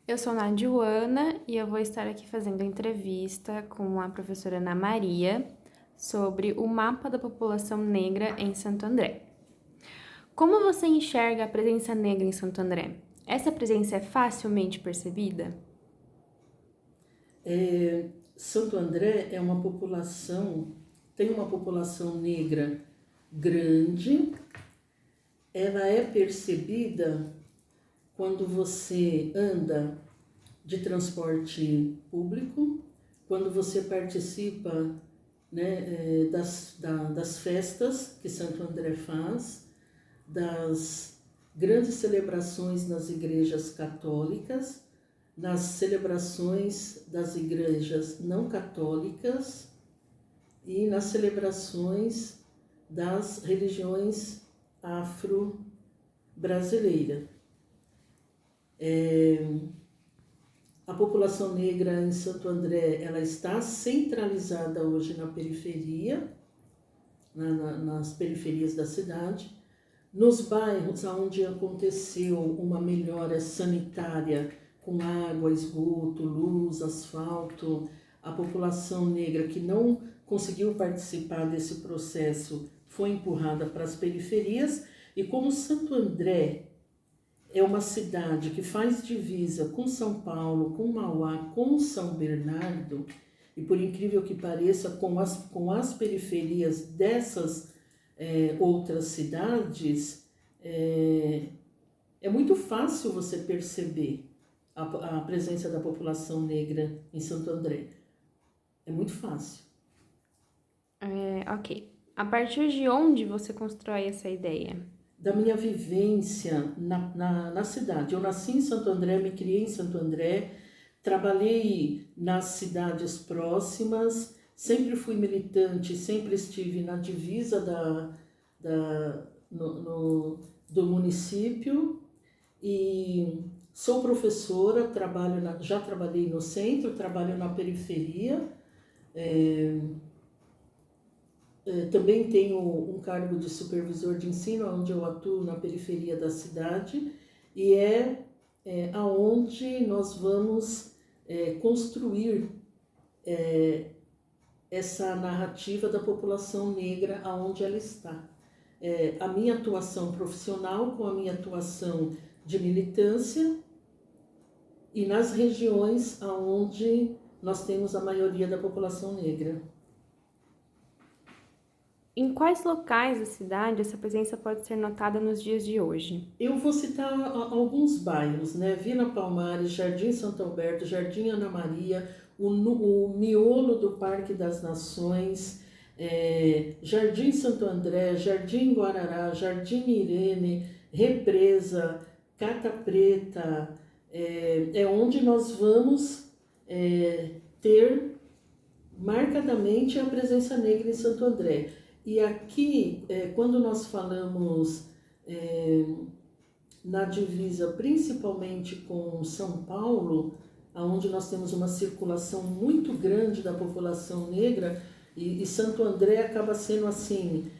Eu sou Nadiuana e eu vou estar aqui fazendo entrevista com a professora Ana Maria sobre o mapa da população negra em Santo André. Como você enxerga a presença negra em Santo André? Essa presença é facilmente percebida? Santo André é uma população, tem uma população negra grande, ela é percebida quando você anda de transporte público, quando você participa, né, das festas que Santo André faz, das grandes celebrações nas igrejas católicas, nas celebrações das igrejas não católicas e nas celebrações das religiões afro-brasileiras. A população negra em Santo André, ela está centralizada hoje na periferia, nas periferias da cidade. Nos bairros onde aconteceu uma melhora sanitária, com água, esgoto, luz, asfalto, a população negra que não conseguiu participar desse processo foi empurrada para as periferias. E como Santo André é uma cidade que faz divisa com São Paulo, com Mauá, com São Bernardo, e por incrível que pareça, com as periferias dessas outras cidades, é muito fácil você perceber a presença da população negra em Santo André. É muito fácil. Ok. A partir de onde você constrói essa ideia? Da minha vivência na cidade. Eu nasci em Santo André, me criei em Santo André, trabalhei nas cidades próximas, sempre fui militante, sempre estive na divisa do município e sou professora, já trabalhei no centro, trabalho na periferia. Também tenho um cargo de supervisor de ensino, onde eu atuo na periferia da cidade, e aonde nós vamos construir essa narrativa da população negra aonde ela está. A minha atuação profissional com a minha atuação de militância e nas regiões aonde nós temos a maioria da população negra. Em quais locais da cidade essa presença pode ser notada nos dias de hoje? Eu vou citar alguns bairros, né? Vila Palmares, Jardim Santo Alberto, Jardim Ana Maria, o miolo do Parque das Nações, Jardim Santo André, Jardim Guarará, Jardim Irene, Represa, Cata Preta, é onde nós vamos ter marcadamente a presença negra em Santo André. E aqui, quando nós falamos na divisa, principalmente com São Paulo, onde nós temos uma circulação muito grande da população negra, e Santo André acaba sendo assim,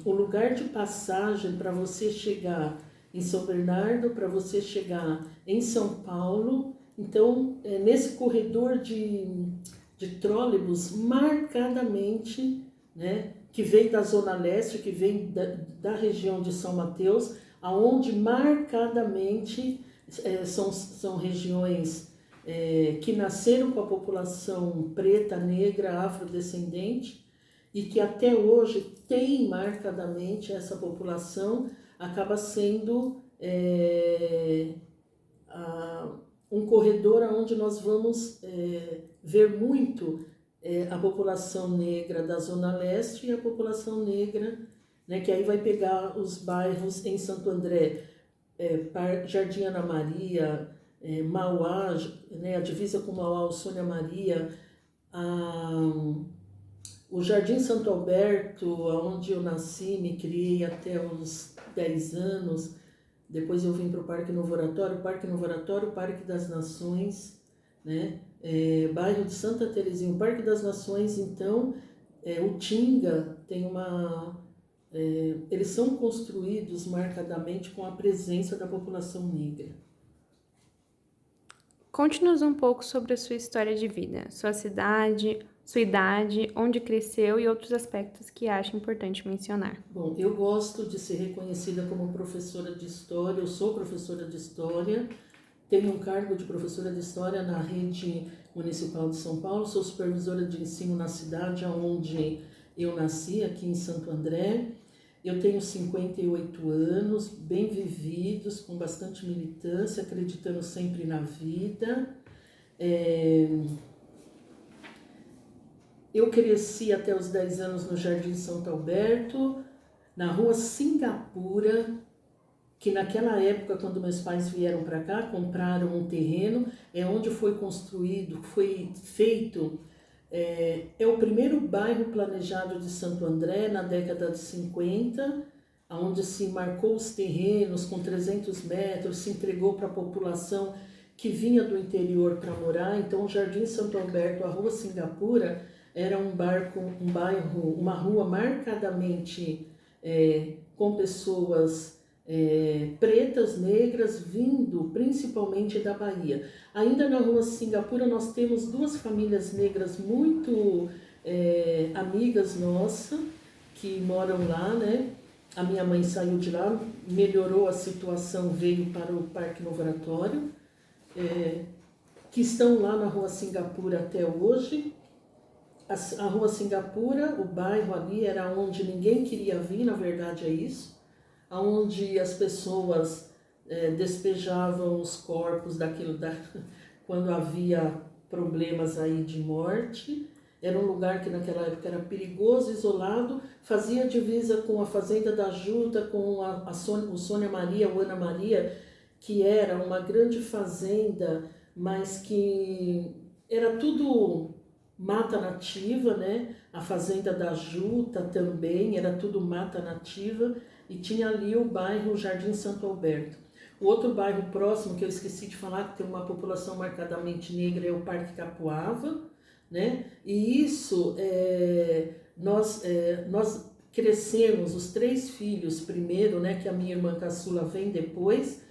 o lugar de passagem para você chegar em São Bernardo, para você chegar em São Paulo. Então, nesse corredor de trólebus, marcadamente, né, que vem da Zona Leste, que vem da região de São Mateus, aonde marcadamente são regiões que nasceram com a população preta, negra, afrodescendente, e que até hoje tem marcadamente essa população, acaba sendo um corredor onde nós vamos ver muito a população negra da Zona Leste e a população negra, né, que aí vai pegar os bairros em Santo André, Jardim Ana Maria, Mauá, né, a divisa com Mauá, o Sônia Maria, o Jardim Santo Alberto, onde eu nasci, me criei até uns 10 anos. Depois eu vim para o Parque Novo Oratório, Parque das Nações, né? Bairro de Santa Terezinha, o Parque das Nações. Então, o Tinga tem eles são construídos marcadamente com a presença da população negra. Conte-nos um pouco sobre a sua história de vida, sua cidade, sua idade, onde cresceu e outros aspectos que acha importante mencionar. Bom, eu gosto de ser reconhecida como professora de história, eu sou professora de história, tenho um cargo de professora de história na rede municipal de São Paulo, sou supervisora de ensino na cidade onde eu nasci, aqui em Santo André. Eu tenho 58 anos, bem vividos, com bastante militância, acreditando sempre na vida. Eu cresci até os 10 anos no Jardim Santo Alberto, na rua Singapura, que naquela época, quando meus pais vieram para cá, compraram um terreno, é onde foi construído, foi feito, é o primeiro bairro planejado de Santo André na década de 50, onde se marcou os terrenos com 300 metros, se entregou para a população que vinha do interior para morar. Então, o Jardim Santo Alberto, a rua Singapura, era um bairro, uma rua marcadamente com pessoas pretas, negras, vindo principalmente da Bahia. Ainda na rua Singapura nós temos duas famílias negras muito amigas nossas, que moram lá, né? A minha mãe saiu de lá, melhorou a situação, veio para o Parque Novo Oratório, que estão lá na rua Singapura até hoje. A rua Singapura, o bairro ali, era onde ninguém queria vir, na verdade é isso, onde as pessoas despejavam os corpos quando havia problemas aí de morte. Era um lugar que naquela época era perigoso, isolado, fazia divisa com a Fazenda da Juta, com o Sônia Maria, o Ana Maria, que era uma grande fazenda, mas que era tudo mata nativa, né? A Fazenda da Juta também era tudo mata nativa, e tinha ali o bairro Jardim Santo Alberto. O outro bairro próximo, que eu esqueci de falar, que tem uma população marcadamente negra, é o Parque Capuava, né? E isso, nós crescemos, os 3 filhos primeiro, né? Que a minha irmã caçula vem depois,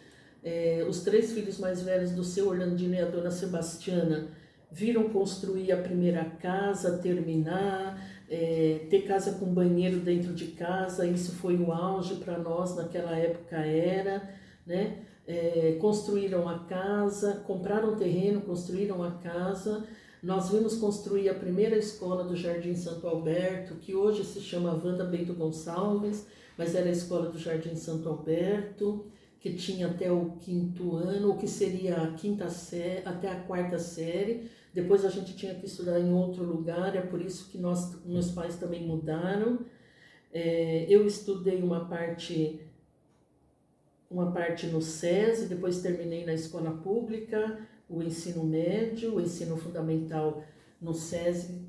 os 3 filhos mais velhos do seu Orlandino e a dona Sebastiana viram construir a primeira casa, terminar, ter casa com banheiro dentro de casa. Isso foi o auge para nós naquela época, né? Construíram a casa, compraram terreno, construíram a casa. Nós vimos construir a primeira escola do Jardim Santo Alberto, que hoje se chama Wanda Bento Gonçalves, mas era a escola do Jardim Santo Alberto, que tinha até o 5º ano, o que seria a 5ª série, até a 4ª série. Depois a gente tinha que estudar em outro lugar, é por isso que meus pais também mudaram. Eu estudei uma parte no SESI, depois terminei na escola pública, o ensino médio, o ensino fundamental no SESI,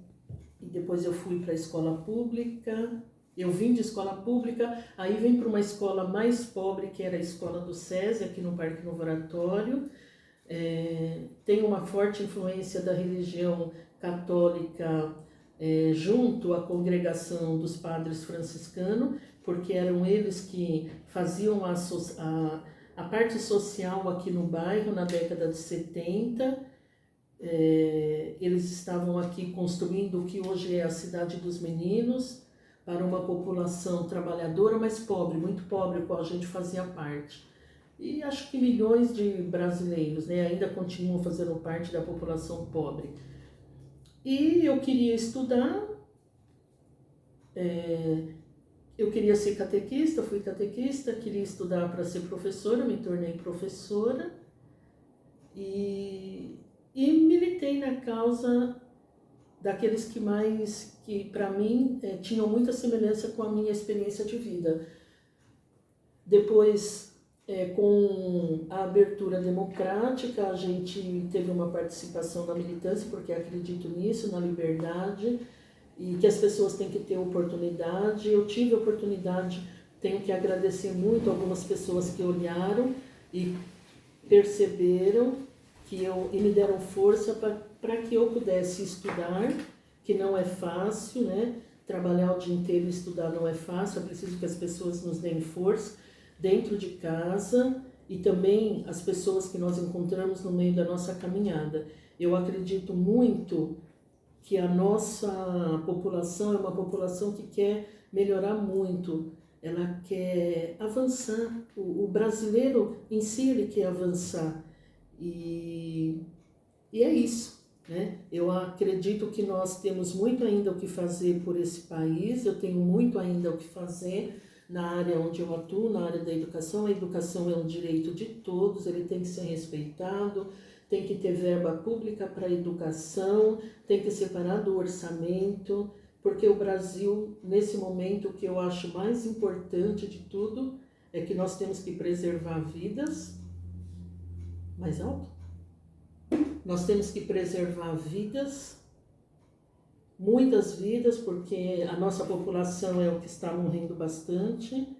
e depois eu fui para a escola pública. Eu vim de escola pública, aí vim para uma escola mais pobre, que era a escola do SESI, aqui no Parque Novo Oratório. Tem uma forte influência da religião católica junto à congregação dos padres franciscanos, porque eram eles que faziam a parte social aqui no bairro na década de 70. Eles estavam aqui construindo o que hoje é a Cidade dos Meninos, para uma população trabalhadora, mas pobre, muito pobre, qual a gente fazia parte. E acho que milhões de brasileiros, né, ainda continuam fazendo parte da população pobre. E eu queria estudar, eu queria ser catequista, fui catequista, queria estudar para ser professora, me tornei professora e militei na causa daqueles que para mim tinham muita semelhança com a minha experiência de vida. Depois, com a abertura democrática, a gente teve uma participação na militância, porque acredito nisso, na liberdade, e que as pessoas têm que ter oportunidade. Eu tive oportunidade, tenho que agradecer muito algumas pessoas que olharam e perceberam e me deram força para que eu pudesse estudar, que não é fácil, né? Trabalhar o dia inteiro e estudar não é fácil, é preciso que as pessoas nos deem força dentro de casa e também as pessoas que nós encontramos no meio da nossa caminhada. Eu acredito muito que a nossa população é uma população que quer melhorar muito, ela quer avançar, o brasileiro em si ele quer avançar, e é isso, né? Eu acredito que nós temos muito ainda o que fazer por esse país, eu tenho muito ainda o que fazer na área onde eu atuo, na área da educação. A educação é um direito de todos, ele tem que ser respeitado, tem que ter verba pública para a educação, tem que separar do orçamento, porque o Brasil, nesse momento, o que eu acho mais importante de tudo é que nós temos que preservar vidas, mais alto, nós temos que preservar vidas, muitas vidas, porque a nossa população é o que está morrendo bastante,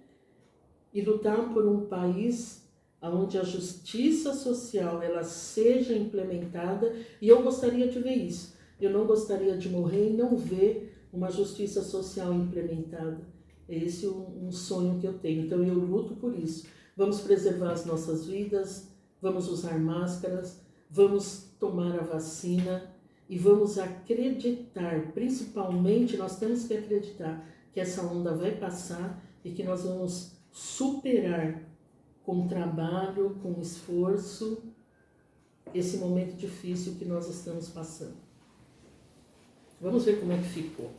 e lutar por um país onde a justiça social ela seja implementada, e eu gostaria de ver isso. Eu não gostaria de morrer e não ver uma justiça social implementada. É esse um sonho que eu tenho, então eu luto por isso. Vamos preservar as nossas vidas, vamos usar máscaras, vamos tomar a vacina e vamos acreditar, principalmente nós temos que acreditar que essa onda vai passar e que nós vamos superar com trabalho, com esforço, esse momento difícil que nós estamos passando. Vamos ver como é que ficou.